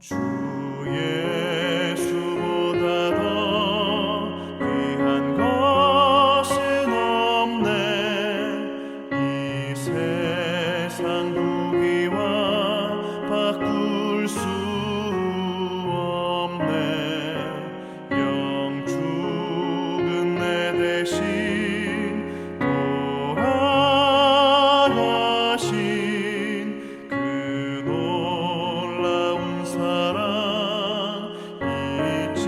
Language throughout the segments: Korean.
주 예수보다 더 귀한 것은 없네. 이 세상 부귀와 바꿀 수 없네. 영 죽은 내 대신 돌아가신 그 놀라운 사랑 잊지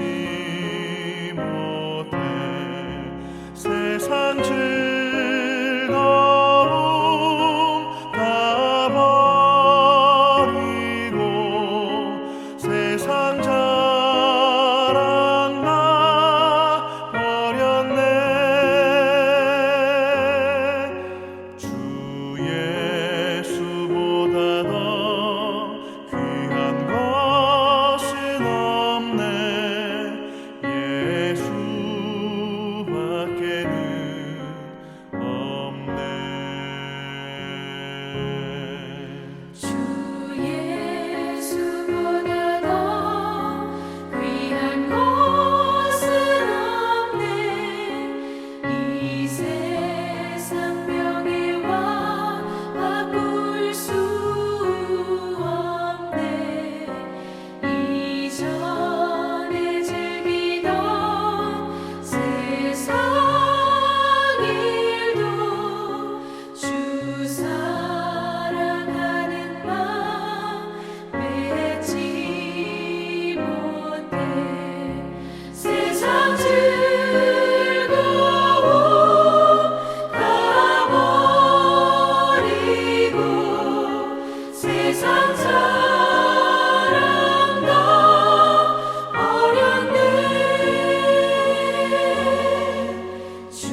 못해. 세상 즐거움 다 버리고 세상 자랑 나 버렸네. 주 예수보다 더 귀한 것은 없네. 예수밖에는 없네. 주 예수보다 더 귀한 것은 없네. 이 세상 명예와 바꿀 수 없네. 이전에 즐기던 세상 일도 주 사랑하는 마음 맺지 못해. 세상 즐거움 다 버리고 세상 자랑 다 버렸네. 주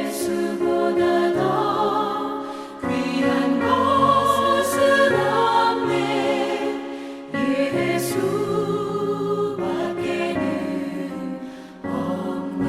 예수보다 더 귀한 것은 없네. 예수밖에는 없네.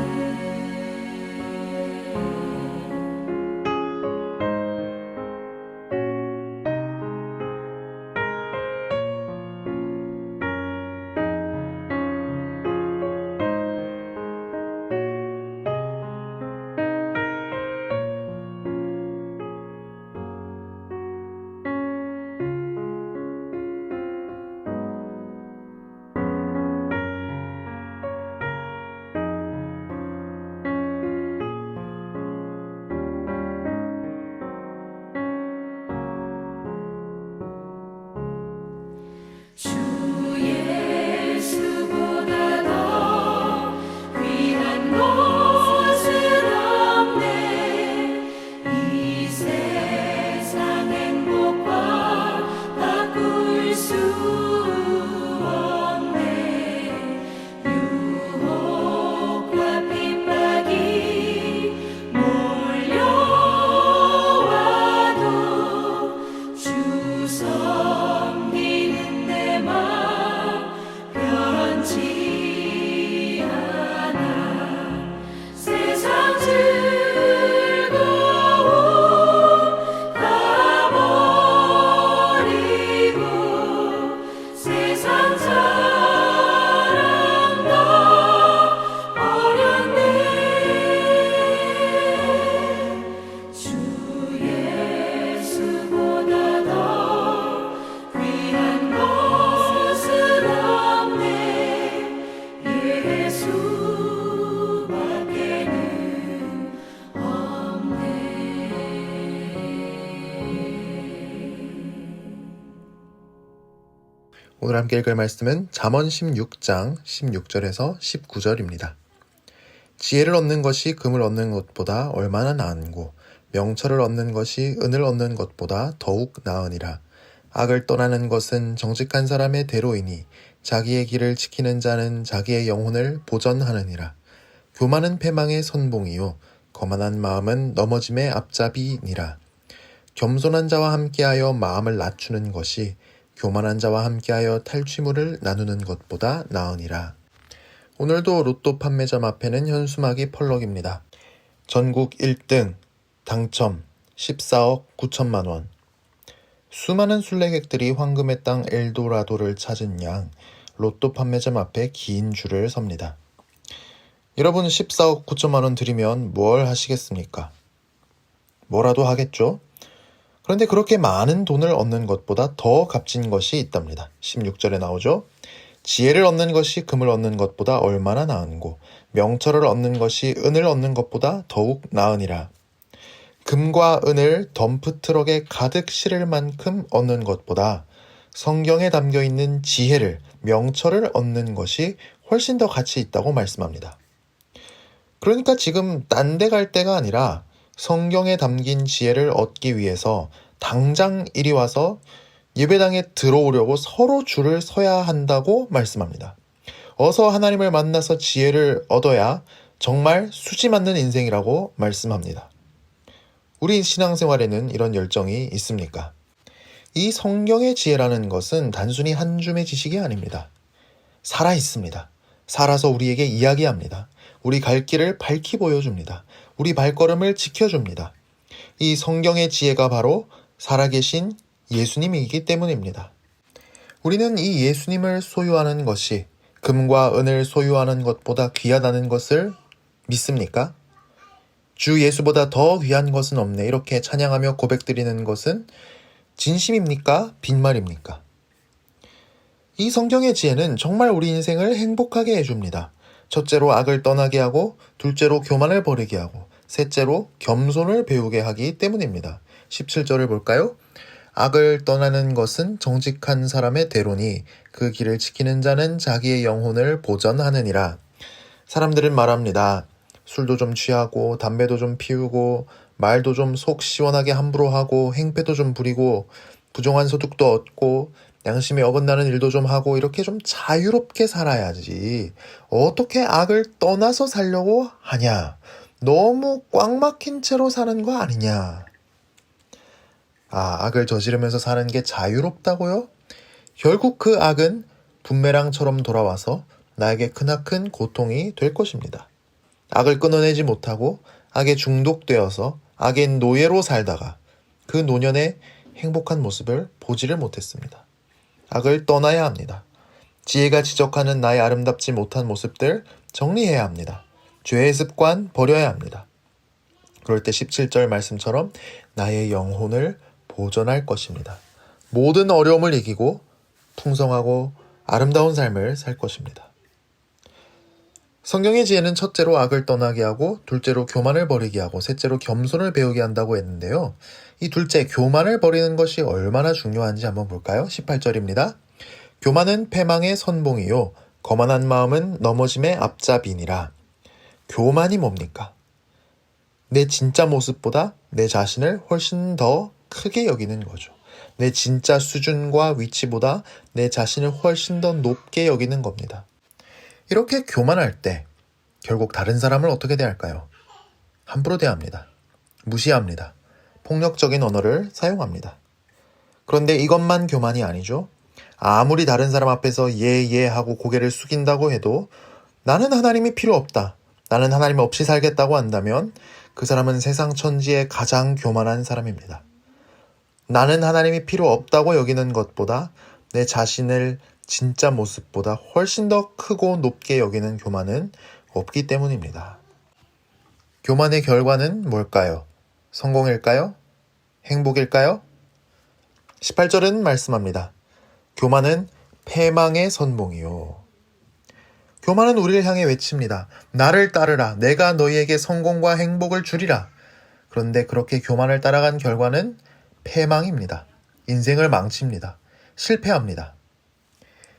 주 예수보다 더 귀한 것은 없네. 이 세상 행복과 바꿀 수 없네. 유혹과 핍박이 몰려와도 주 섬기는 내 마음 변치 않아. 세상 즐거움 다 버리고 세상 자랑 다 버렸네. 주 예수보다 더 귀한 것은 없네. 예수밖에는 없네. 오늘 함께 읽을 말씀은 잠언 16장 16절에서 19절입니다. 지혜를 얻는 것이 금을 얻는 것보다 얼마나 나은고 명철을 얻는 것이 은을 얻는 것보다 더욱 나으니라. 악을 떠나는 것은 정직한 사람의 대로이니 자기의 길을 지키는 자는 자기의 영혼을 보전하느니라. 교만은 패망의 선봉이요 거만한 마음은 넘어짐의 앞잡이니라. 겸손한 자와 함께하여 마음을 낮추는 것이 교만한 자와 함께하여 탈취물을 나누는 것보다 나으니라. 오늘도 로또 판매점 앞에는 현수막이 펄럭입니다. 전국 1등 당첨 14억 9천만 원. 수많은 순례객들이 황금의 땅 엘도라도를 찾은 양 로또 판매점 앞에 긴 줄을 섭니다. 여러분 14억 9천만 원 드리면 뭘 하시겠습니까? 뭐라도 하겠죠? 그런데 그렇게 많은 돈을 얻는 것보다 더 값진 것이 있답니다. 16절에 나오죠. 지혜를 얻는 것이 금을 얻는 것보다 얼마나 나은고 명철을 얻는 것이 은을 얻는 것보다 더욱 나으니라. 금과 은을 덤프트럭에 가득 실을 만큼 얻는 것보다 성경에 담겨있는 지혜를, 명철을 얻는 것이 훨씬 더 가치 있다고 말씀합니다. 그러니까 지금 딴 데 갈 때가 아니라 성경에 담긴 지혜를 얻기 위해서 당장 이리 와서 예배당에 들어오려고 서로 줄을 서야 한다고 말씀합니다. 어서 하나님을 만나서 지혜를 얻어야 정말 수지 맞는 인생이라고 말씀합니다. 우리 신앙생활에는 이런 열정이 있습니까? 이 성경의 지혜라는 것은 단순히 한 줌의 지식이 아닙니다. 살아 있습니다. 살아서 우리에게 이야기합니다. 우리 갈 길을 밝히 보여줍니다. 우리 발걸음을 지켜줍니다. 이 성경의 지혜가 바로 살아계신 예수님이기 때문입니다. 우리는 이 예수님을 소유하는 것이 금과 은을 소유하는 것보다 귀하다는 것을 믿습니까? 주 예수보다 더 귀한 것은 없네. 이렇게 찬양하며 고백드리는 것은 진심입니까? 빈말입니까? 이 성경의 지혜는 정말 우리 인생을 행복하게 해줍니다. 첫째로 악을 떠나게 하고, 둘째로 교만을 버리게 하고, 셋째로 겸손을 배우게 하기 때문입니다. 17절을 볼까요? 악을 떠나는 것은 정직한 사람의 대로니 그 길을 지키는 자는 자기의 영혼을 보전하느니라. 사람들은 말합니다. 술도 좀 취하고 담배도 좀 피우고 말도 좀 속 시원하게 함부로 하고 행패도 좀 부리고 부정한 소득도 얻고 양심에 어긋나는 일도 좀 하고 이렇게 좀 자유롭게 살아야지. 어떻게 악을 떠나서 살려고 하냐? 너무 꽉 막힌 채로 사는 거 아니냐? 악을 저지르면서 사는 게 자유롭다고요? 결국 그 악은 분메랑처럼 돌아와서 나에게 크나큰 고통이 될 것입니다. 악을 끊어내지 못하고 악에 중독되어서 악의 노예로 살다가 그 노년의 행복한 모습을 보지를 못했습니다. 악을 떠나야 합니다. 지혜가 지적하는 나의 아름답지 못한 모습들 정리해야 합니다. 죄의 습관 버려야 합니다. 그럴 때 17절 말씀처럼 나의 영혼을 보존할 것입니다. 모든 어려움을 이기고 풍성하고 아름다운 삶을 살 것입니다. 성경의 지혜는 첫째로 악을 떠나게 하고 둘째로 교만을 버리게 하고 셋째로 겸손을 배우게 한다고 했는데요. 이 둘째 교만을 버리는 것이 얼마나 중요한지 한번 볼까요? 18절입니다. 교만은 패망의 선봉이요 거만한 마음은 넘어짐의 앞잡이니라. 교만이 뭡니까? 내 진짜 모습보다 내 자신을 훨씬 더 크게 여기는 거죠. 내 진짜 수준과 위치보다 내 자신을 훨씬 더 높게 여기는 겁니다. 이렇게 교만할 때 결국 다른 사람을 어떻게 대할까요? 함부로 대합니다. 무시합니다. 폭력적인 언어를 사용합니다. 그런데 이것만 교만이 아니죠. 아무리 다른 사람 앞에서 예 하고 고개를 숙인다고 해도 나는 하나님이 필요 없다. 나는 하나님 없이 살겠다고 한다면 그 사람은 세상 천지에 가장 교만한 사람입니다. 나는 하나님이 필요 없다고 여기는 것보다 내 자신을 진짜 모습보다 훨씬 더 크고 높게 여기는 교만은 없기 때문입니다. 교만의 결과는 뭘까요? 성공일까요? 행복일까요? 18절은 말씀합니다. 교만은 패망의 선봉이요. 교만은 우리를 향해 외칩니다. 나를 따르라. 내가 너희에게 성공과 행복을 주리라. 그런데 그렇게 교만을 따라간 결과는 패망입니다. 인생을 망칩니다. 실패합니다.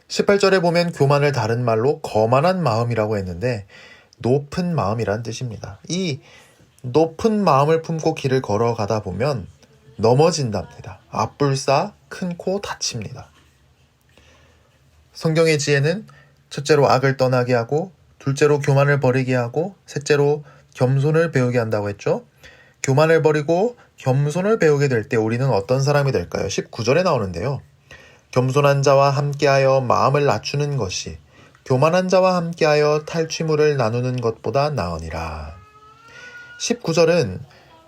18절에 보면 교만을 다른 말로 거만한 마음이라고 했는데 높은 마음이란 뜻입니다. 이 높은 마음을 품고 길을 걸어가다 보면 넘어진답니다. 앞불싸 큰 코 다칩니다. 성경의 지혜는 첫째로 악을 떠나게 하고 둘째로 교만을 버리게 하고 셋째로 겸손을 배우게 한다고 했죠. 교만을 버리고 겸손을 배우게 될 때 우리는 어떤 사람이 될까요? 19절에 나오는데요. 겸손한 자와 함께하여 마음을 낮추는 것이 교만한 자와 함께하여 탈취물을 나누는 것보다 나으니라. 19절은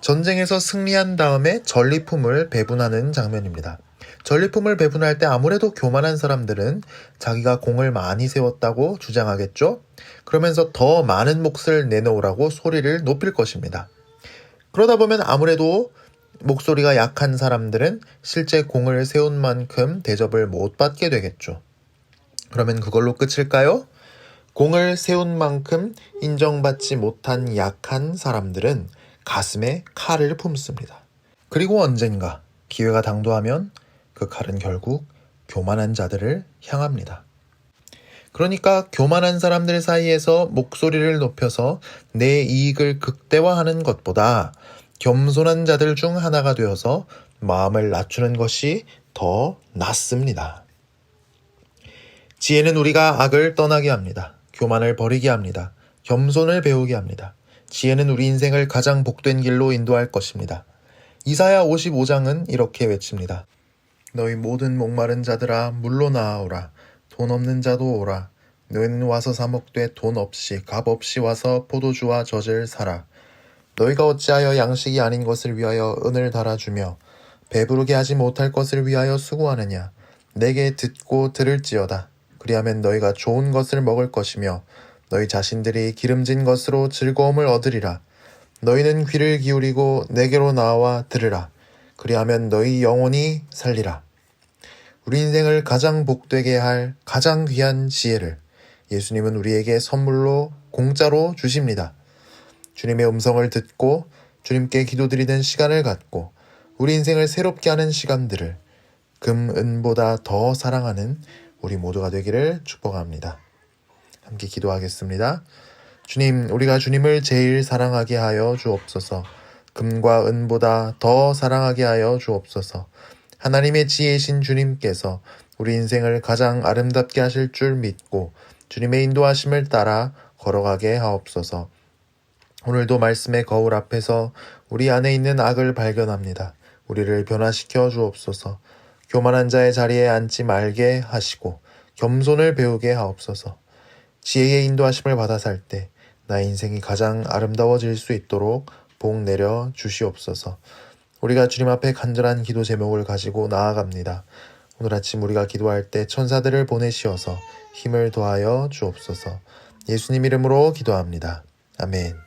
전쟁에서 승리한 다음에 전리품을 배분하는 장면입니다. 전리품을 배분할 때 아무래도 교만한 사람들은 자기가 공을 많이 세웠다고 주장하겠죠? 그러면서 더 많은 몫을 내놓으라고 소리를 높일 것입니다. 그러다 보면 아무래도 목소리가 약한 사람들은 실제 공을 세운 만큼 대접을 못 받게 되겠죠. 그러면 그걸로 끝일까요? 공을 세운 만큼 인정받지 못한 약한 사람들은 가슴에 칼을 품습니다. 그리고 언젠가 기회가 당도하면 그 칼은 결국 교만한 자들을 향합니다. 그러니까 교만한 사람들 사이에서 목소리를 높여서 내 이익을 극대화하는 것보다 겸손한 자들 중 하나가 되어서 마음을 낮추는 것이 더 낫습니다. 지혜는 우리가 악을 떠나게 합니다. 교만을 버리게 합니다. 겸손을 배우게 합니다. 지혜는 우리 인생을 가장 복된 길로 인도할 것입니다. 이사야 55장은 이렇게 외칩니다. 너희 모든 목마른 자들아 물로 나아오라. 돈 없는 자도 오라. 너희는 와서 사 먹되 돈 없이 값 없이 와서 포도주와 젖을 사라. 너희가 어찌하여 양식이 아닌 것을 위하여 은을 달아주며 배부르게 하지 못할 것을 위하여 수고하느냐. 내게 듣고 들을지어다. 그리하면 너희가 좋은 것을 먹을 것이며 너희 자신들이 기름진 것으로 즐거움을 얻으리라. 너희는 귀를 기울이고 내게로 나와 들으라. 그리하면 너희 영혼이 살리라. 우리 인생을 가장 복되게 할 가장 귀한 지혜를 예수님은 우리에게 선물로 공짜로 주십니다. 주님의 음성을 듣고 주님께 기도드리는 시간을 갖고 우리 인생을 새롭게 하는 시간들을 금, 은보다 더 사랑하는 우리 모두가 되기를 축복합니다. 함께 기도하겠습니다. 주님, 우리가 주님을 제일 사랑하게 하여 주옵소서. 금과 은보다 더 사랑하게 하여 주옵소서. 하나님의 지혜이신 주님께서 우리 인생을 가장 아름답게 하실 줄 믿고 주님의 인도하심을 따라 걸어가게 하옵소서. 오늘도 말씀의 거울 앞에서 우리 안에 있는 악을 발견합니다. 우리를 변화시켜 주옵소서. 교만한 자의 자리에 앉지 말게 하시고 겸손을 배우게 하옵소서. 지혜의 인도하심을 받아 살 때 나의 인생이 가장 아름다워질 수 있도록 복 내려 주시옵소서. 우리가 주님 앞에 간절한 기도 제목을 가지고 나아갑니다. 오늘 아침 우리가 기도할 때 천사들을 보내시어서 힘을 더하여 주옵소서. 예수님 이름으로 기도합니다. 아멘.